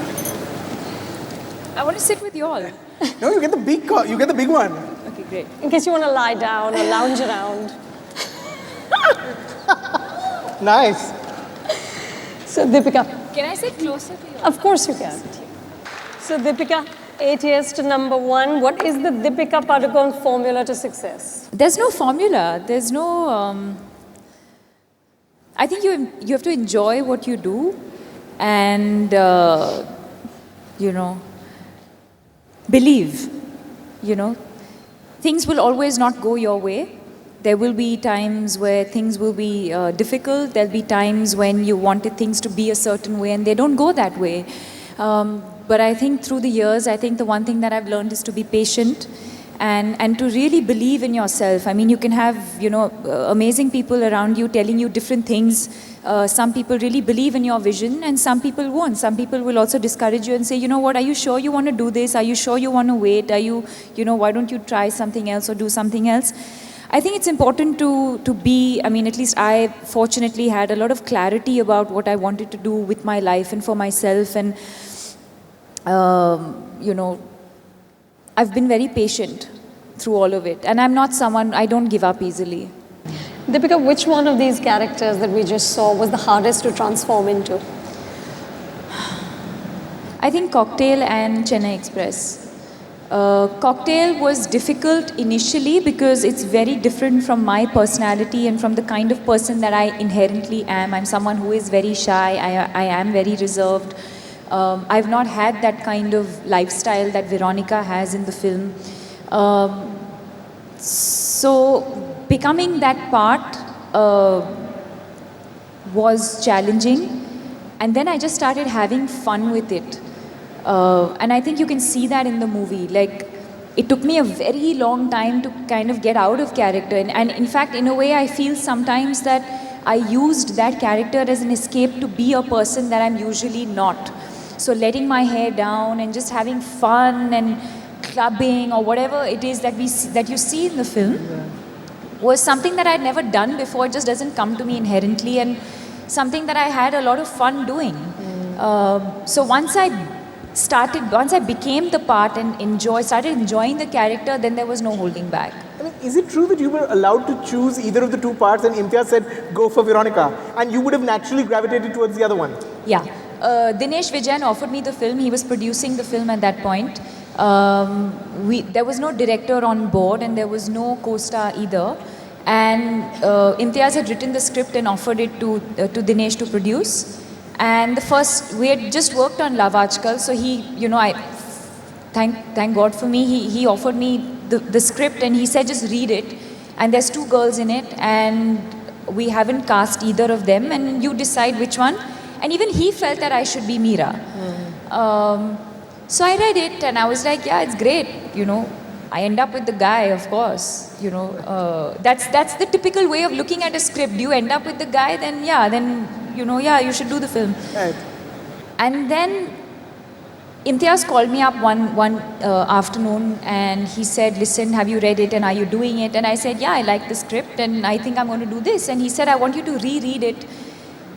Sure. I want to sit with you all. No, you get the big one. Okay, great. In case you want to lie down or lounge around. Nice. So, Deepika. Can I sit closer to you? Of course you can. So, Deepika, 8 years to number one. What is the Deepika Padukone formula to success? There's no formula. There's no... I think you have to enjoy what you do and, believe, Things will always not go your way. There will be times where things will be difficult. There'll be times when you wanted things to be a certain way and they don't go that way. But I think through the years, I think the one thing that I've learned is to be patient and to really believe in yourself. I mean, you can have, amazing people around you telling you different things. Some people really believe in your vision and some people won't. Some people will also discourage you and say, you know what, are you sure you want to do this? Are you sure you want to wait? Are you, why don't you try something else or do something else? I think it's important to be, at least I fortunately had a lot of clarity about what I wanted to do with my life and for myself. And, I've been very patient through all of it. And I'm not someone, I don't give up easily. Deepika, which one of these characters that we just saw was the hardest to transform into? I think Cocktail and Chennai Express. Cocktail was difficult initially because it's very different from my personality and from the kind of person that I inherently am. I'm someone who is very shy. I am very reserved. I've not had that kind of lifestyle that Veronica has in the film. So becoming that part was challenging. And then I just started having fun with it. And I think you can see that in the movie. Like, it took me a very long time to kind of get out of character. And in fact, in a way, I feel sometimes that I used that character as an escape to be a person that I'm usually not. So letting my hair down and just having fun and clubbing or whatever it is that you see in the film was something that I'd never done before. It just doesn't come to me inherently, and something that I had a lot of fun doing. So once I became the part and started enjoying the character, then there was no holding back. I mean, is it true that you were allowed to choose either of the two parts and Imtiaz said, go for Veronica, and you would have naturally gravitated towards the other one? Yeah. Dinesh Vijayan offered me the film. He was producing the film at that point. There was no director on board and there was no co-star either. And Imtiaz had written the script and offered it to Dinesh to produce. And we had just worked on Love Aajkal, so he, thank God for me, he offered me the script and he said, just read it. And there's 2 girls in it and we haven't cast either of them and you decide which one. And even he felt that I should be Meera. So I read it and I was like, yeah, it's great, I end up with the guy, of course, that's the typical way of looking at a script. You end up with the guy, then you should do the film. Right. And then Imtiaz called me up one afternoon and he said, listen, have you read it and are you doing it? And I said, yeah, I like the script and I think I'm going to do this. And he said, I want you to reread it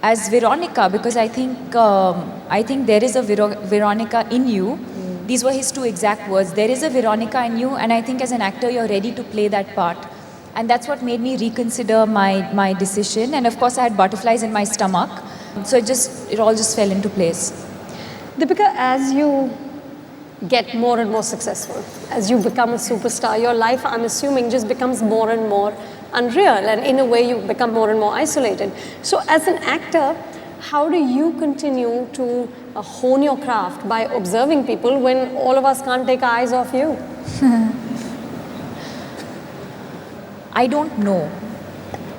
as Veronica because I think there is a Veronica in you. These were his 2 exact words. There is a Veronica in you and I think as an actor you're ready to play that part. And that's what made me reconsider my decision. And of course I had butterflies in my stomach. So it all just fell into place. Deepika, as you get more and more successful, as you become a superstar, your life, I'm assuming, just becomes more and more unreal. And in a way, you become more and more isolated. So as an actor, how do you continue to hone your craft by observing people when all of us can't take our eyes off you? I don't know.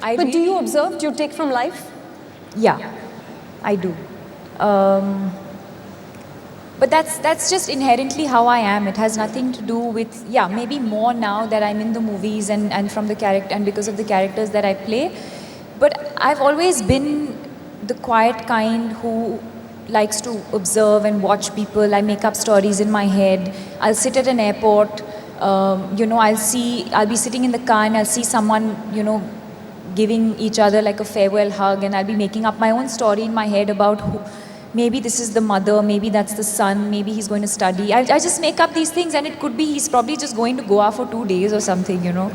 But do you observe? Do you take from life? Yeah, I do. But that's just inherently how I am. It has nothing to do with, maybe more now that I'm in the movies and from the character and because of the characters that I play. But I've always been the quiet kind who likes to observe and watch people. I make up stories in my head. I'll sit at an airport. I'll be sitting in the car and I'll see someone, giving each other like a farewell hug and I'll be making up my own story in my head about maybe this is the mother, maybe that's the son, maybe he's going to study. I just make up these things, and it could be he's probably just going to Goa for 2 days or something, you know.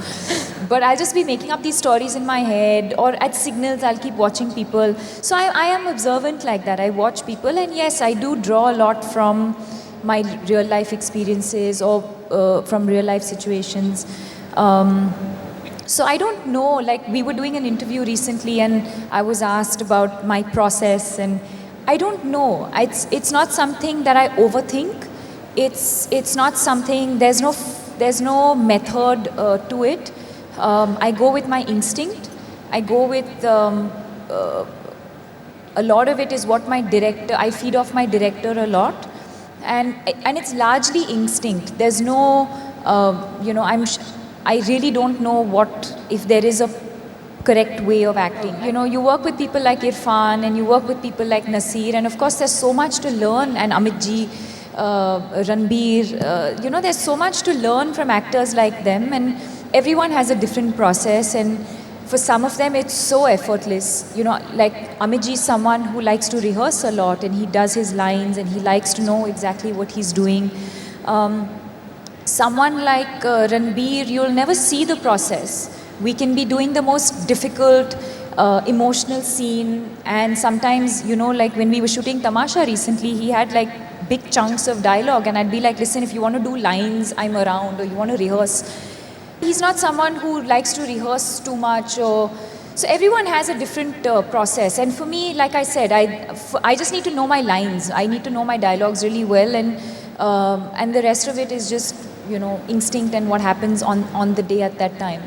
But I'll just be making up these stories in my head, or at signals I'll keep watching people. So I am observant like that. I watch people, and yes, I do draw a lot from my real life experiences or from real life situations. So I don't know, like we were doing an interview recently and I was asked about my process, and I don't know. It's not something that I overthink. It's not something, there's no method to it. I go with my instinct. I go with, a lot of it is what my director, I feed off my director a lot. And it's largely instinct. There's no, you know, I really don't know if there is a correct way of acting. You know, you work with people like Irfan and you work with people like Nasir, and of course there's so much to learn, and Amit ji, Ranbir, you know, there's so much to learn from actors like them, and everyone has a different process, and for some of them it's so effortless. You know, like Amit ji is someone who likes to rehearse a lot, and he does his lines and he likes to know exactly what he's doing. Someone like Ranbir, you'll never see the process. We can be doing the most difficult, emotional scene, and sometimes, you know, like when we were shooting Tamasha recently, he had like big chunks of dialogue, and I'd be like, listen, if you want to do lines, I'm around, or you want to rehearse. He's not someone who likes to rehearse too much, so everyone has a different process. And for me, like I said, I just need to know my lines. I need to know my dialogues really well, and the rest of it is just, you know, instinct and what happens on the day at that time.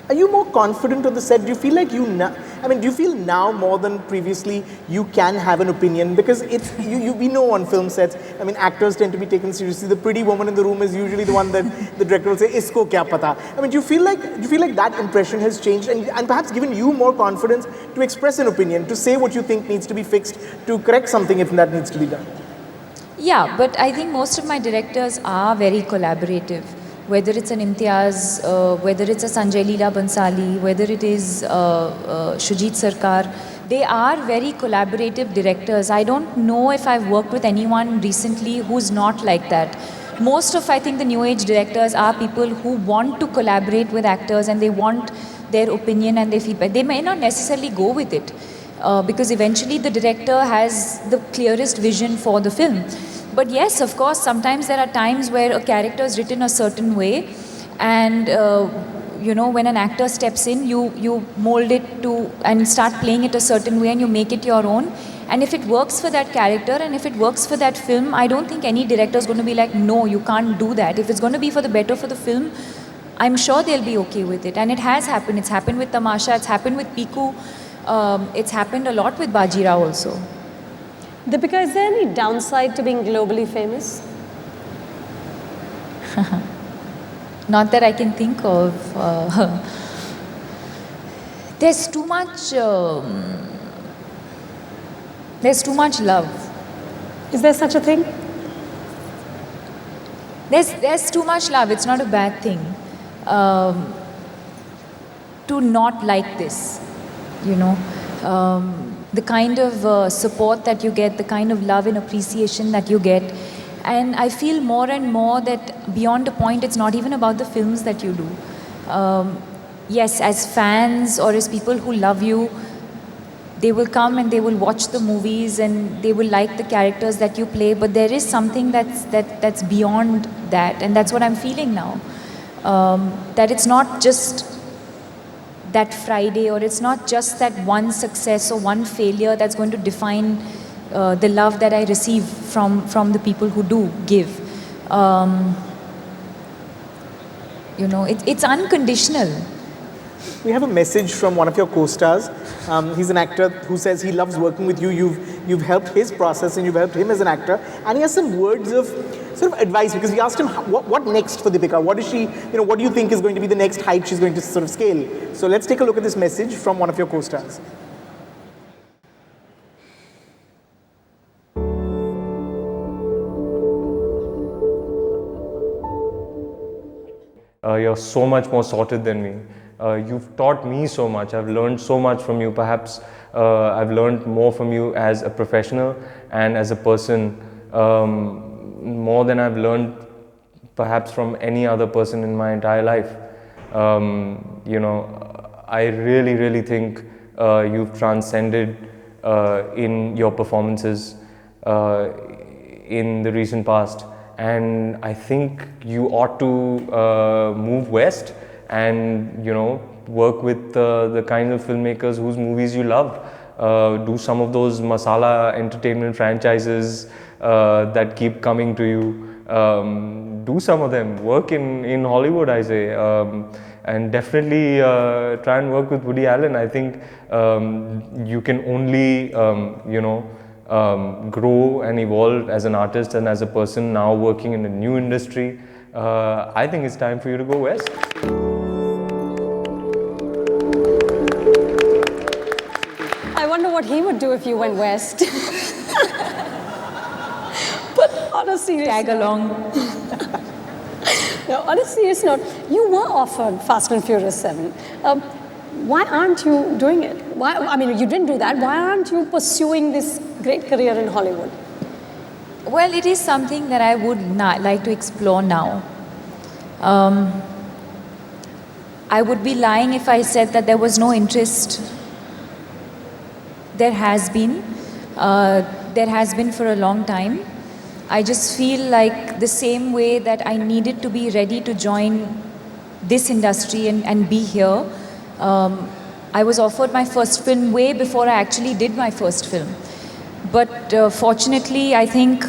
Are you more confident on the set? Do you feel like do you feel now more than previously you can have an opinion? Because it's, we know on film sets, I mean, actors tend to be taken seriously. The pretty woman in the room is usually the one that the director will say, isko kya pata? I mean, do you feel like that impression has changed and perhaps given you more confidence to express an opinion, to say what you think needs to be fixed, to correct something if that needs to be done? Yeah, but I think most of my directors are very collaborative. Whether it's an Imtiaz, whether it's a Sanjay Leela Bansali, whether it is Shujit Sarkar, they are very collaborative directors. I don't know if I've worked with anyone recently who's not like that. Most of, I think, the new age directors are people who want to collaborate with actors, and they want their opinion and their feedback. They may not necessarily go with it because eventually the director has the clearest vision for the film. But yes, of course, sometimes there are times where a character is written a certain way, and you know, when an actor steps in, you mold it to and start playing it a certain way, and you make it your own. And if it works for that character and if it works for that film, I don't think any director is going to be like, no, you can't do that. If it's going to be for the better for the film, I'm sure they'll be okay with it. And it has happened. It's happened with Tamasha. It's happened with Piku. It's happened a lot with Bajirao also. Deepika, is there any downside to being globally famous? Not that I can think of. There's too much. There's too much love. Is there such a thing? There's too much love. It's not a bad thing. To not like this, you know. The kind of support that you get, the kind of love and appreciation that you get. And I feel more and more that beyond a point, it's not even about the films that you do. Yes, as fans or as people who love you, they will come and they will watch the movies and they will like the characters that you play, but there is something that's beyond that, and that's what I'm feeling now. That it's not just that Friday, or it's not just that one success or one failure that's going to define the love that I receive from the people who do give. You know, it's unconditional. We have a message from one of your co-stars. He's an actor who says he loves working with you. You've helped his process and you've helped him as an actor. And he has some words of sort of advice, because we asked him what next for Deepika. What is she? You know, what do you think is going to be the next height she's going to sort of scale? So let's take a look at this message from one of your co-stars. You're so much more sorted than me. You've taught me so much. I've learned so much from you. Perhaps I've learned more from you as a professional and as a person, more than I've learned perhaps from any other person in my entire life. You know, I really, really think you've transcended in your performances in the recent past, and I think you ought to move west and, you know, work with the kind of filmmakers whose movies you love. Do some of those masala entertainment franchises that keep coming to you. Do some of them. Work in Hollywood, I say. And definitely try and work with Woody Allen. I think you can only, you know, grow and evolve as an artist and as a person now working in a new industry. I think it's time for you to go west. I wonder what he would do if you went west. But on a serious Tag note, along. no, on a serious note, you were offered Fast and Furious 7. Why aren't you doing it? Why? I mean, you didn't do that. Why aren't you pursuing this great career in Hollywood? Well, it is something that I would not like to explore now. I would be lying if I said that there was no interest. There has been. There has been for a long time. I just feel like the same way that I needed to be ready to join this industry and be here. I was offered my first film way before I actually did my first film. But fortunately, I think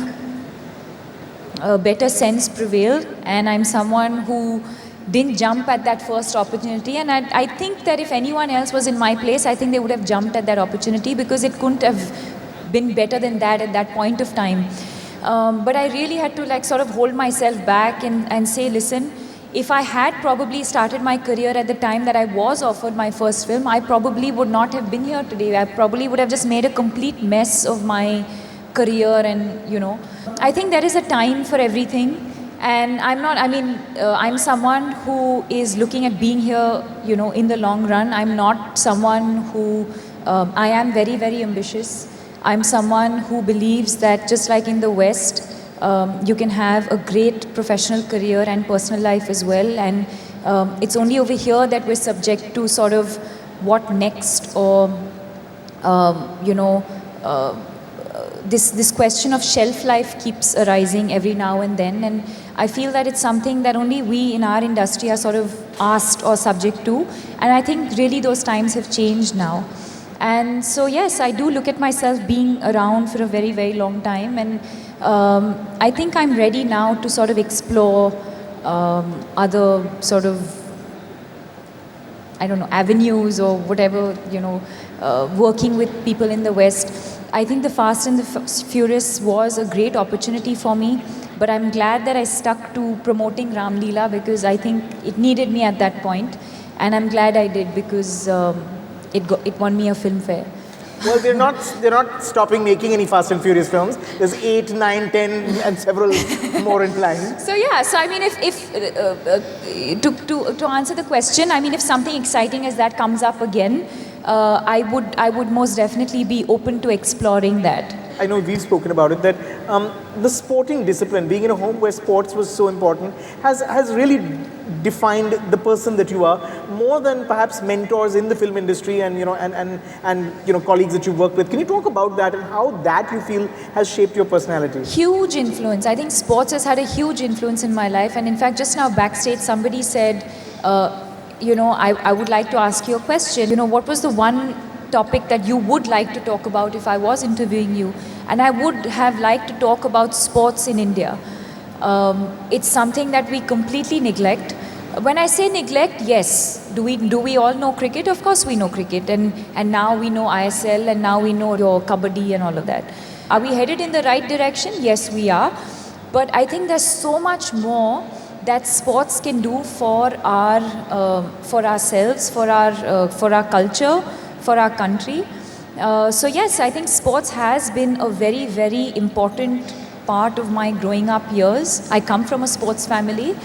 a better sense prevailed, and I'm someone who didn't jump at that first opportunity. And I think that if anyone else was in my place, I think they would have jumped at that opportunity, because it couldn't have been better than that at that point of time. But I really had to like sort of hold myself back and say, listen, if I had probably started my career at the time that I was offered my first film, I probably would not have been here today. I probably would have just made a complete mess of my career, and, you know, I think there is a time for everything. And I'm someone who is looking at being here, you know, in the long run. I'm not someone who, I am very, very ambitious. I'm someone who believes that just like in the West, you can have a great professional career and personal life as well. And it's only over here that we're subject to sort of what next, or, you know, this question of shelf life keeps arising every now and then. And I feel that it's something that only we in our industry are sort of asked or subject to. And I think really those times have changed now. And so, yes, I do look at myself being around for a very, very long time. And I think I'm ready now to sort of explore other sort of, I don't know, avenues or whatever, you know, working with people in the West. I think the Fast and the Furious was a great opportunity for me. But I'm glad that I stuck to promoting Ram Leela, because I think it needed me at that point. And I'm glad I did, because it won me a Filmfare. Well, they're not stopping making any Fast and Furious films. There's 8, 9, 10, and several more in plan. So yeah, so I mean, if to answer the question, I mean, if something exciting as that comes up again, I would most definitely be open to exploring that. I know we've spoken about it, that the sporting discipline, being in a home where sports was so important, has really defined the person that you are, more than perhaps mentors in the film industry and, you know, and you know, colleagues that you work with. Can you talk about that and how that you feel has shaped your personality? Huge influence. I think sports has had a huge influence in my life. And in fact, just now backstage, somebody said, you know, I would like to ask you a question. You know, what was the one topic that you would like to talk about if I was interviewing you? And I would have liked to talk about sports in India. It's something that we completely neglect. When I say neglect, yes. Do we all know cricket? Of course we know cricket. And now we know ISL, and now we know your kabaddi and all of that. Are we headed in the right direction? Yes, we are. But I think there's so much more that sports can do for ourselves, for our culture, for our country. So yes, I think sports has been a very, very important part of my growing up years. I come from a sports family,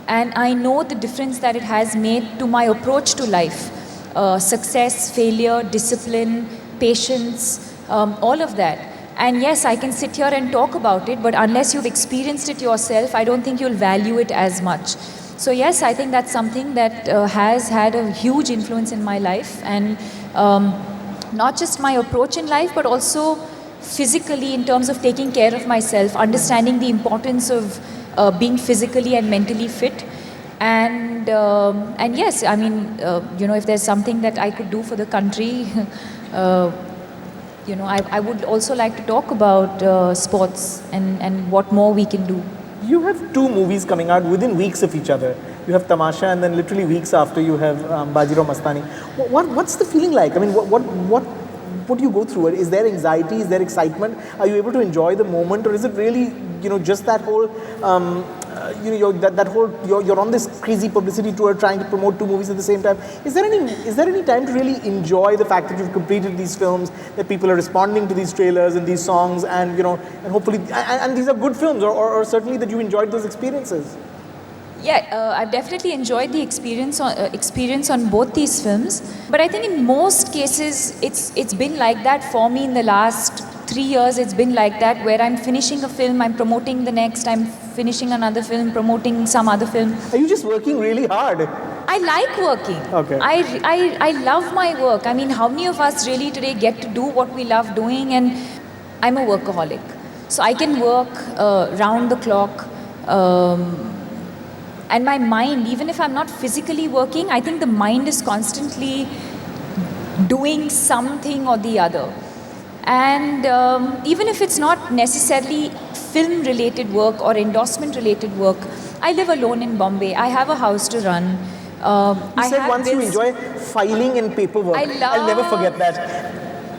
and I know the difference that it has made to my approach to life. Success, failure, discipline, patience, all of that. And yes, I can sit here and talk about it, but unless you've experienced it yourself, I don't think you'll value it as much. So yes, I think that's something that has had a huge influence in my life, and not just my approach in life, but also physically in terms of taking care of myself, understanding the importance of being physically and mentally fit. And yes, I mean, if there's something that I could do for the country, I would also like to talk about sports and what more we can do. You have 2 movies coming out within weeks of each other. You have Tamasha, and then literally weeks after you have Bajirao Mastani. What's the feeling like? I mean, what do you go through? Is there anxiety? Is there excitement? Are you able to enjoy the moment, or is it really just that whole you're on this crazy publicity tour trying to promote 2 movies at the same time? Is there any time to really enjoy the fact that you've completed these films, that people are responding to these trailers and these songs, and and hopefully and these are good films, or certainly that you enjoyed those experiences? Yeah, I've definitely enjoyed the experience on both these films. But I think in most cases, it's been like that for me in the last 3 years. It's been like that, where I'm finishing a film, I'm promoting the next, I'm finishing another film, promoting some other film. Are you just working really hard? I like working. Okay. I love my work. I mean, how many of us really today get to do what we love doing? And I'm a workaholic. So I can work round the clock. And my mind, even if I'm not physically working, I think the mind is constantly doing something or the other. And even if it's not necessarily film-related work or endorsement-related work, I live alone in Bombay. I have a house to run. You said once you enjoy filing and paperwork. I'll never forget that.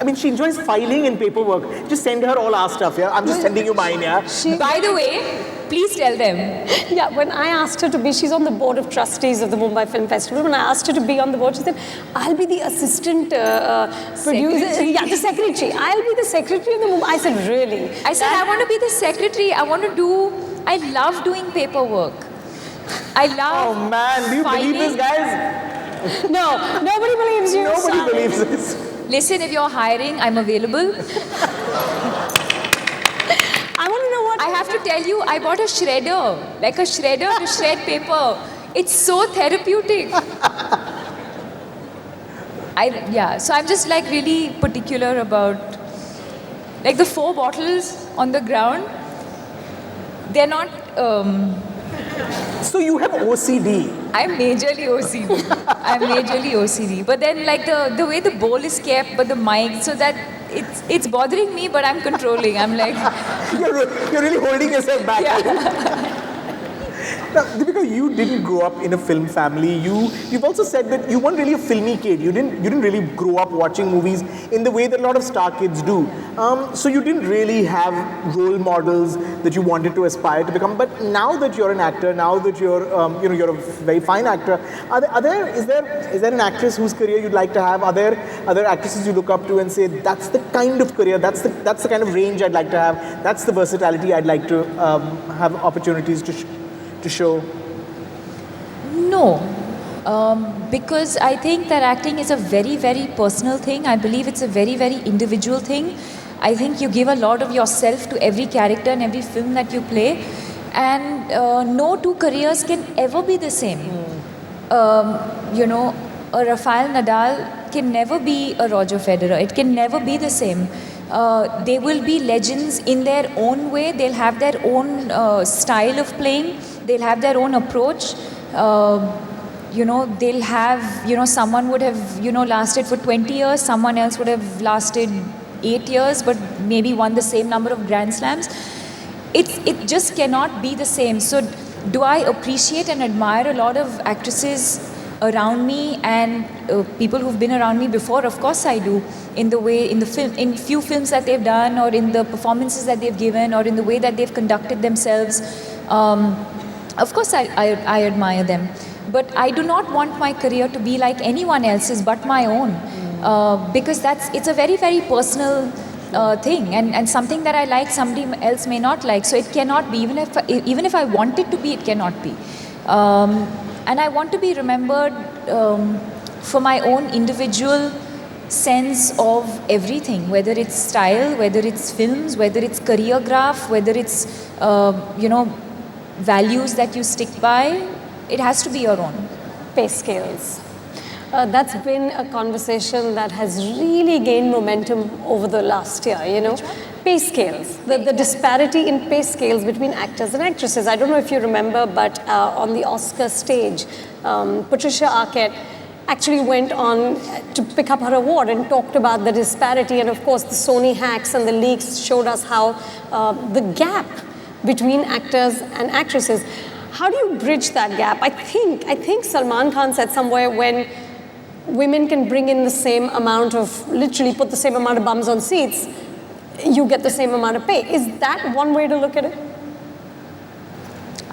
I mean, she enjoys filing and paperwork. Just send her all our stuff, yeah? I'm just sending you mine, yeah? By the way, please tell them. Yeah, when I asked her to be, she's on the board of trustees of the Mumbai Film Festival. When I asked her to be on the board, she said, I'll be the assistant producer. Yeah, the secretary. I'll be the secretary of the Mumbai. I said, really? I said, I want to be the secretary. I love doing paperwork. I love Oh man, do you believe this, guys? No, nobody believes you. Nobody believes this. Listen, if you're hiring, I'm available. I want to know what... I have to tell you, I bought a shredder, like a shredder to shred paper. It's so therapeutic. So I'm just like really particular about, like the 4 bottles on the ground, they're not... So you have OCD. I'm majorly OCD. But then like the way the bowl is kept, but the mic, so that it's bothering me, but I'm controlling. I'm like... You're really holding yourself back. Yeah. Now, Deepika, you didn't grow up in a film family. You've also said that you weren't really a filmy kid. You didn't really grow up watching movies in the way that a lot of star kids do. So you didn't really have role models that you wanted to aspire to become. But now that you're an actor, now that you're you're a very fine actor, is there an actress whose career you'd like to have? Are there other actresses you look up to and say that's the kind of career, that's the kind of range I'd like to have, that's the versatility I'd like to have opportunities to show? No, because I think that acting is a very, very personal thing. I believe it's a very, very individual thing. I think you give a lot of yourself to every character and every film that you play, and no 2 careers can ever be the same. A Rafael Nadal can never be a Roger Federer. It can never be the same. They will be legends in their own way. They'll have their own style of playing. They'll have their own approach. They'll have, someone would have, lasted for 20 years. Someone else would have lasted 8 years, but maybe won the same number of Grand Slams. It just cannot be the same. So do I appreciate and admire a lot of actresses around me and people who've been around me before? Of course I do. In few films that they've done, or in the performances that they've given, or in the way that they've conducted themselves. Of course I admire them. But I do not want my career to be like anyone else's but my own. Because it's a very, very personal thing, and something that I like somebody else may not like. So it cannot be, even if I want it to be, it cannot be. And I want to be remembered for my own individual sense of everything, whether it's style, whether it's films, whether it's choreograph, whether it's, values that you stick by. It has to be your own. Pay scales. That's been a conversation that has really gained momentum over the last year, Pay scales, the disparity in pay scales between actors and actresses. I don't know if you remember, but on the Oscar stage, Patricia Arquette actually went on to pick up her award and talked about the disparity. And of course, the Sony hacks and the leaks showed us how the gap between actors and actresses. How do you bridge that gap? I think Salman Khan said somewhere, when women can bring in the same amount of, literally put the same amount of bums on seats, you get the same amount of pay. Is that one way to look at it?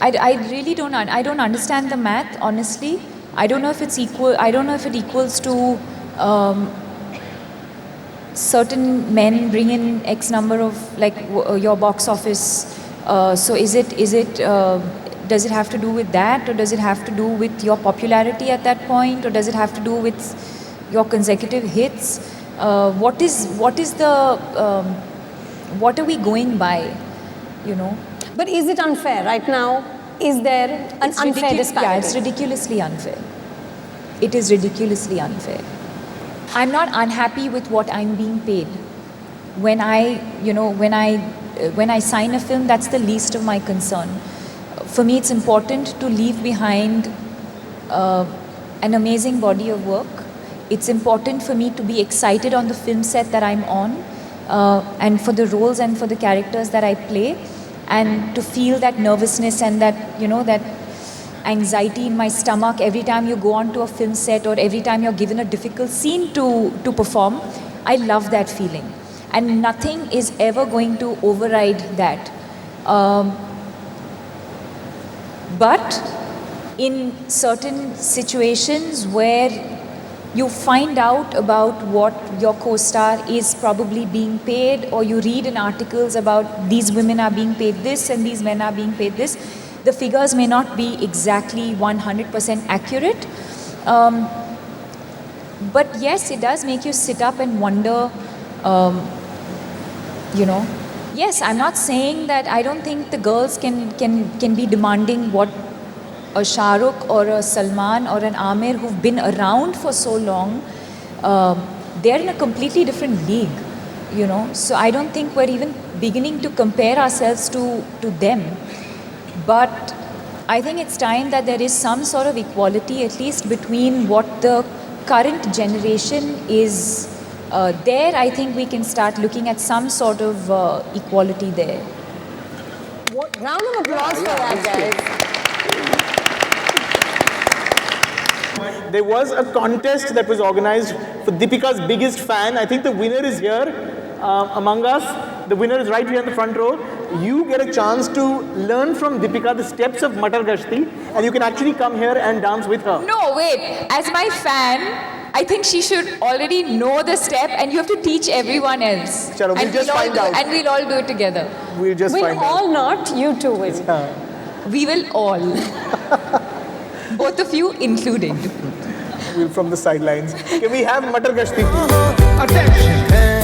I really don't understand the math, honestly. I don't know if it's equal. I don't know if it equals to certain men bring in X number of, your box office. So is it does it have to do with that, or does it have to do with your popularity at that point, or does it have to do with your consecutive hits? What are we going by, But is it unfair right now? Is there an unfair disparity? Yeah, it's ridiculously unfair. It is ridiculously unfair. I'm not unhappy with what I'm being paid. When I sign a film, that's the least of my concern. For me, it's important to leave behind an amazing body of work. It's important for me to be excited on the film set that I'm on, and for the roles and for the characters that I play, and to feel that nervousness and that, that anxiety in my stomach every time you go onto a film set, or every time you're given a difficult scene to perform. I love that feeling. And nothing is ever going to override that. But in certain situations where you find out about what your co-star is probably being paid, or you read in articles about these women are being paid this and these men are being paid this, the figures may not be exactly 100% accurate. But yes, it does make you sit up and wonder, Yes, I'm not saying that I don't think the girls can be demanding what a Shah Rukh or a Salman or an Amir who've been around for so long, they're in a completely different league, So I don't think we're even beginning to compare ourselves to them. But I think it's time that there is some sort of equality, at least between what the current generation is. There, I think we can start looking at some sort of equality there. Round of applause for that, guys. There was a contest that was organized for Deepika's biggest fan. I think the winner is here among us. The winner is right here in the front row. You get a chance to learn from Deepika the steps of Matar Gashti, and you can actually come here and dance with her. No, wait. As my fan, I think she should already know the step, and you have to teach everyone else. Chalo, we'll just find out. And we'll all do it together. We'll just find out. We'll all not, you two will. We will all. Both of you included. We're from the sidelines. Can we have Matar Gashti? Attention!